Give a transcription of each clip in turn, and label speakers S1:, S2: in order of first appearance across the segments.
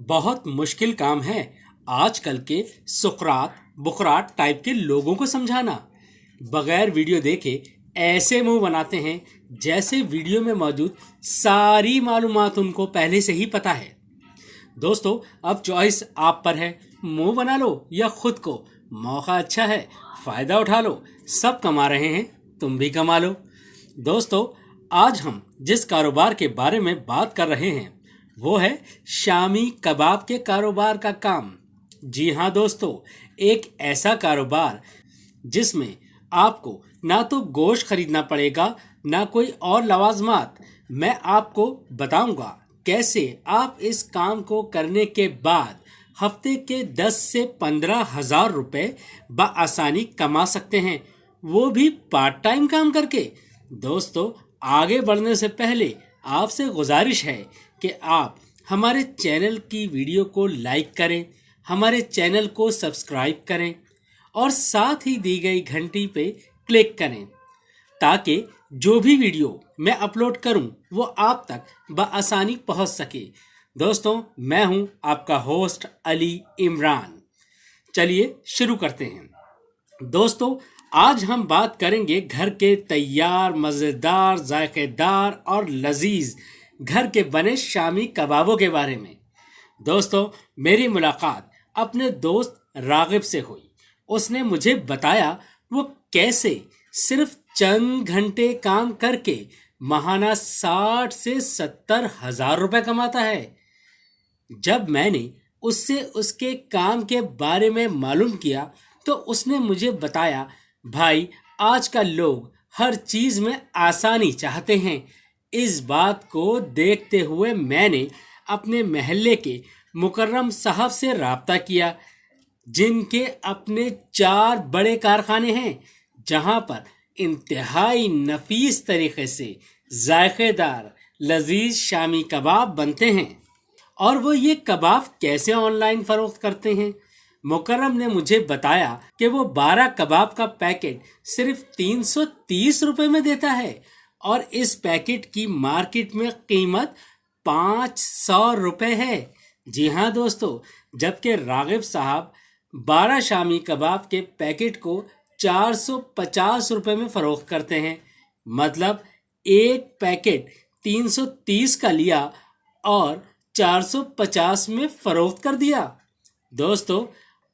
S1: बहुत मुश्किल काम है आजकल के सुकरात बुकरात टाइप के लोगों को समझाना। बगैर वीडियो देखे ऐसे मुंह बनाते हैं जैसे वीडियो में मौजूद सारी मालूमात उनको पहले से ही पता है। दोस्तों, अब चॉइस आप पर है, मुंह बना लो या खुद को। मौका अच्छा है, फायदा उठा लो। सब कमा रहे हैं, तुम भी कमा लो। दोस्तों, आज हम जिस कारोबार के बारे में बात कर रहे हैं वो है शामी कबाब के कारोबार का काम। जी हाँ दोस्तों, एक ऐसा कारोबार जिसमें आपको ना तो गोश्त खरीदना पड़ेगा ना कोई और लवाजमात। मैं आपको बताऊंगा कैसे आप इस काम को करने के बाद हफ्ते के 10 से 15 हजार रुपए बआसानी कमा सकते हैं, वो भी पार्ट टाइम काम करके। दोस्तों, आगे बढ़ने से पहले आपसे गुजारिश है कि आप हमारे चैनल की वीडियो को लाइक करें, हमारे चैनल को सब्सक्राइब करें और साथ ही दी गई घंटी पे क्लिक करें ताकि जो भी वीडियो मैं अपलोड करूं वो आप तक बआसानी पहुंच सके। दोस्तों, मैं हूं आपका होस्ट अली इमरान। चलिए शुरू करते हैं। दोस्तों, आज हम बात करेंगे घर के तैयार मज़ेदार जायकेदार और लजीज घर के बने शामी कबाबों के बारे में। दोस्तों, मेरी मुलाकात अपने दोस्त रागिब से हुई। उसने मुझे बताया वो कैसे सिर्फ चंद घंटे काम करके माहाना 60 से 70 हजार रुपए कमाता है। जब मैंने उससे उसके काम के बारे में मालूम किया तो उसने मुझे बताया, भाई आजकल लोग हर चीज में आसानी चाहते हैं। इस बात को देखते हुए मैंने अपने महल्ले के मुकर्रम साहब से राब्ता किया जिनके अपने 4 बड़े कारखाने हैं जहां पर इंतहाई नफीस तरीके से जायकेदार लजीज शामी कबाब बनते हैं। और वो ये कबाब कैसे ऑनलाइन फरोख्त करते हैं। मुकर्रम ने मुझे बताया कि वो 12 कबाब का पैकेट सिर्फ 330 रुपए में देता है और इस पैकेट की मार्केट में कीमत 500 रुपए है। जी हाँ दोस्तों, जबकि रागिब साहब 12 शामी कबाब के पैकेट को 450 रुपए में फरोख्त करते हैं। मतलब एक पैकेट 330 का लिया और 450 में फरोख्त कर दिया। दोस्तों,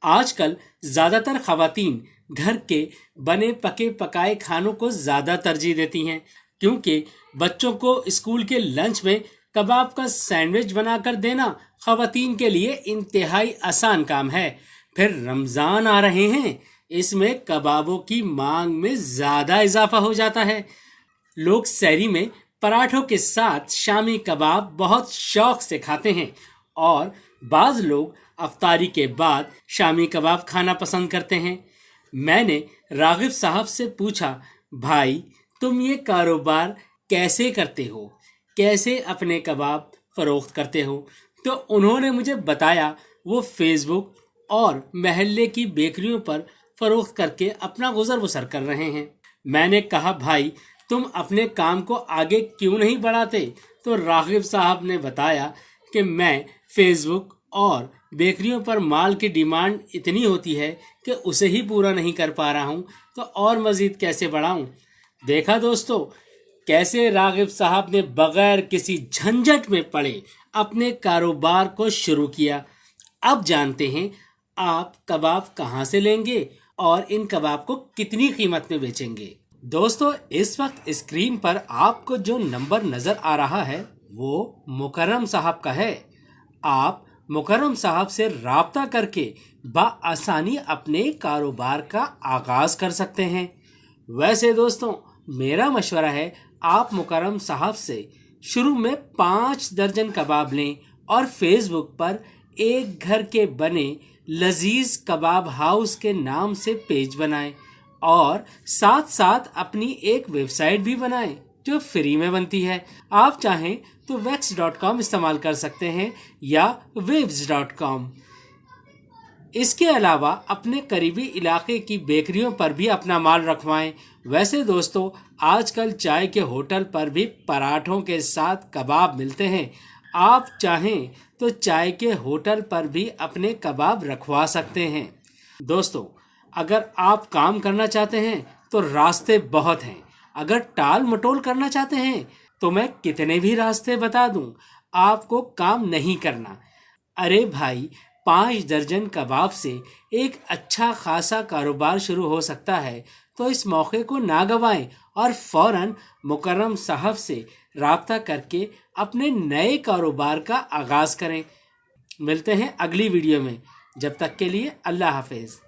S1: आजकल ज़्यादातर ख़वातीन घर के बने पके पकाए खानों को ज़्यादा तरजीह देती हैं क्योंकि बच्चों को स्कूल के लंच में कबाब का सैंडविच बनाकर देना ख़वातीन के लिए इंतहाई आसान काम है। फिर रमज़ान आ रहे हैं, इसमें कबाबों की मांग में ज़्यादा इजाफा हो जाता है। लोग सहरी में पराठों के साथ शामी कबाब बहुत शौक से खाते हैं और बाज़ लोग अफ्तारी के बाद शामी कबाब खाना पसंद करते हैं। मैंने रागिब साहब से पूछा, भाई तुम ये कारोबार कैसे करते हो, कैसे अपने कबाब फरोख्त करते हो? तो उन्होंने मुझे बताया वो फेसबुक और महल्ले की बेकरियों पर फरोख्त करके अपना गुजर बसर कर रहे हैं। मैंने कहा, भाई तुम अपने काम को आगे क्यों नहीं बढ़ाते? तो रागिब साहब ने बताया कि मैं फेसबुक और बेकरियों पर माल की डिमांड इतनी होती है कि उसे ही पूरा नहीं कर पा रहा हूँ, तो और मज़ीद कैसे बढ़ाऊँ। देखा दोस्तों, कैसे रागिब साहब ने बगैर किसी झंझट में पड़े अपने कारोबार को शुरू किया। अब जानते हैं आप कबाब कहाँ से लेंगे और इन कबाब को कितनी कीमत में बेचेंगे। दोस्तों, इस वक्त स्क्रीन पर आपको जो नंबर नज़र आ रहा है वो मुकर्रम साहब का है। आप मुकर्रम साहब से राब्ता करके बआसानी अपने कारोबार का आगाज कर सकते हैं। वैसे दोस्तों, मेरा मशवरा है आप मुकर्रम साहब से शुरू में 5 दर्जन कबाब लें और फेसबुक पर एक घर के बने लजीज कबाब हाउस के नाम से पेज बनाएं और साथ साथ अपनी एक वेबसाइट भी बनाएं जो फ्री में बनती है। आप चाहें तो wax.com इस्तेमाल कर सकते हैं या waves.com। इसके अलावा अपने करीबी इलाके की बेकरियों पर भी अपना माल रखवाएं। वैसे दोस्तों, आजकल चाय के होटल पर भी पराठों के साथ कबाब मिलते हैं। आप चाहें تو چائے کے ہوٹل پر بھی اپنے کباب رکھوا سکتے ہیں۔ دوستو، اگر آپ کام کرنا چاہتے ہیں تو راستے بہت ہیں۔ اگر ٹال مٹول کرنا چاہتے ہیں تو میں کتنے بھی راستے بتا دوں، آپ کو کام نہیں کرنا۔ ارے بھائی، 5 درجن کباب سے ایک اچھا خاصا کاروبار شروع ہو سکتا ہے، تو اس موقع کو نہ گنوائیں اور فوراً مکرم صاحب سے رابطہ کر کے اپنے نئے کاروبار کا آغاز کریں۔ ملتے ہیں اگلی ویڈیو میں، جب تک کے لیے اللہ حافظ۔